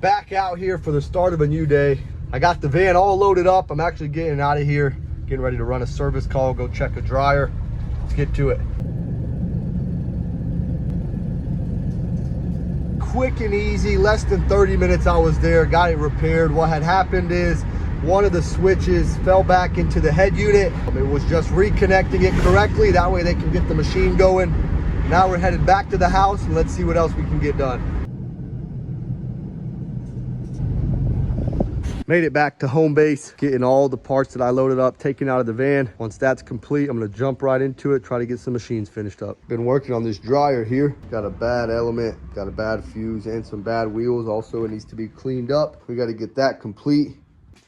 Back out here for the start of a new day. I got the van all loaded up. I'm actually getting out of here, getting ready to run a service call, go check a dryer. Let's get to it. Quick and easy, less than 30 minutes I was there, got it repaired. What had happened is one of the switches fell back into the head unit. It was just reconnecting it correctly. That way they can get the machine going. Now we're headed back to the house and let's see what else we can get done. Made it back to home base, getting all the parts that I loaded up, taken out of the van. Once that's complete, I'm gonna jump right into it, try to get some machines finished up. Been working on this dryer here. Got a bad element, got a bad fuse and some bad wheels. Also, it needs to be cleaned up. We gotta get that complete.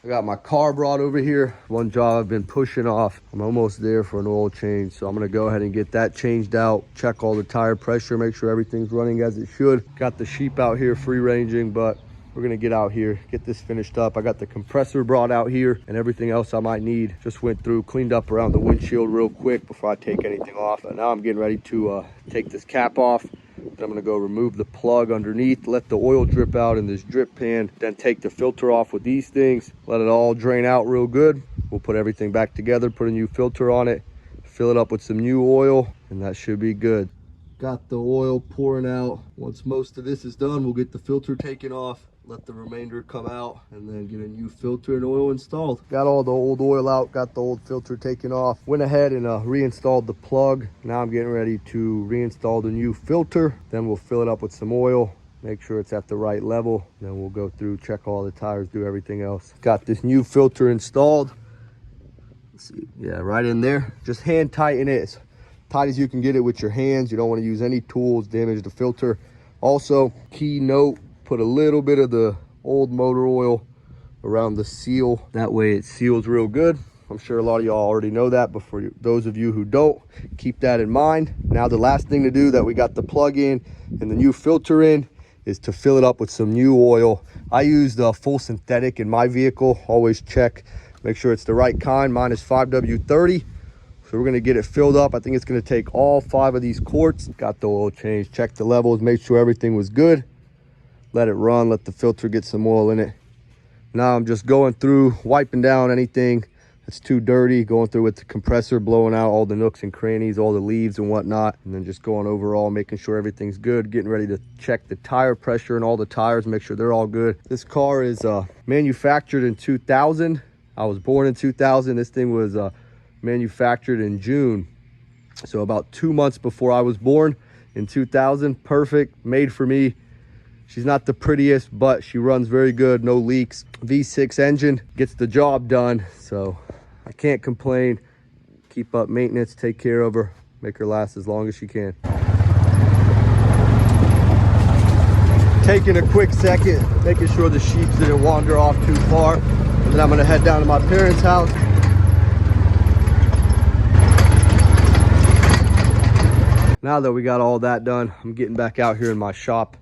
I got my car brought over here. One job I've been pushing off. I'm almost there for an oil change. So I'm gonna go ahead and get that changed out, check all the tire pressure, make sure everything's running as it should. Got the sheep out here free ranging, but we're gonna get out here, get this finished up. I got the compressor brought out here and everything else I might need. Just went through, cleaned up around the windshield real quick before I take anything off. But now I'm getting ready to take this cap off. Then I'm gonna go remove the plug underneath, let the oil drip out in this drip pan, then take the filter off with these things, let it all drain out real good. We'll put everything back together, put a new filter on it, fill it up with some new oil, and that should be good. Got the oil pouring out. Once most of this is done, we'll get the filter taken off, let the remainder come out, and then get a new filter and oil installed. Got all the old oil out, got the old filter taken off. Went ahead and reinstalled the plug. Now I'm getting ready to reinstall the new filter. Then we'll fill it up with some oil, make sure it's at the right level. Then we'll go through, check all the tires, do everything else. Got this new filter installed. Let's see, yeah, right in there. Just hand tighten it as tight as you can get it with your hands. You don't want to use any tools, damage the filter. Also, key note, put a little bit of the old motor oil around the seal. That way it seals real good. I'm sure a lot of y'all already know that, but for those of you who don't, keep that in mind. Now the last thing to do that we got the plug in and the new filter in is to fill it up with some new oil. I use the full synthetic in my vehicle. Always check, make sure it's the right kind. Mine is 5W30. So we're gonna get it filled up. I think it's gonna take all 5 of these quarts. Got the oil change, checked the levels, made sure everything was good. Let it run, let the filter get some oil in it. Now I'm just going through, wiping down anything that's too dirty, going through with the compressor, blowing out all the nooks and crannies, all the leaves and whatnot, and then just going overall, making sure everything's good, getting ready to check the tire pressure and all the tires, make sure they're all good. This car is manufactured in 2000. I was born in 2000. This thing was manufactured in June. So about 2 months before I was born in 2000. Perfect, made for me. She's not the prettiest, but she runs very good, no leaks. V6 engine, gets the job done, so I can't complain. Keep up maintenance, take care of her, make her last as long as she can. Taking a quick second, making sure the sheep didn't wander off too far, and then I'm gonna head down to my parents' house. Now that we got all that done, I'm getting back out here in my shop.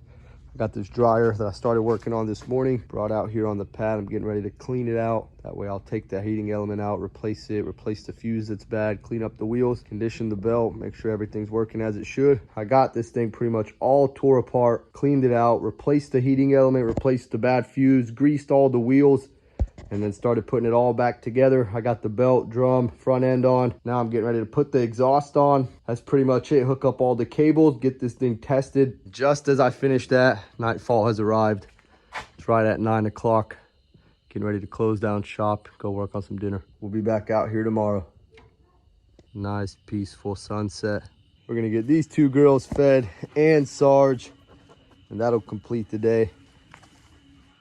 Got this dryer that I started working on this morning, brought out here on the pad. I'm getting ready to clean it out. That way I'll take that heating element out, replace it, replace the fuse that's bad, clean up the wheels, condition the belt, make sure everything's working as it should. I got this thing pretty much all tore apart, cleaned it out, replaced the heating element, replaced the bad fuse, greased all the wheels, and then started putting it all back together. I got the belt, drum, front end on. Now I'm getting ready to put the exhaust on. That's pretty much it. Hook up all the cables, get this thing tested. Just as I finished that, nightfall has arrived. It's right at 9 o'clock. Getting ready to close down shop, go work on some dinner. We'll be back out here tomorrow. Nice, peaceful sunset. We're gonna get these 2 girls fed and Sarge, and that'll complete the day.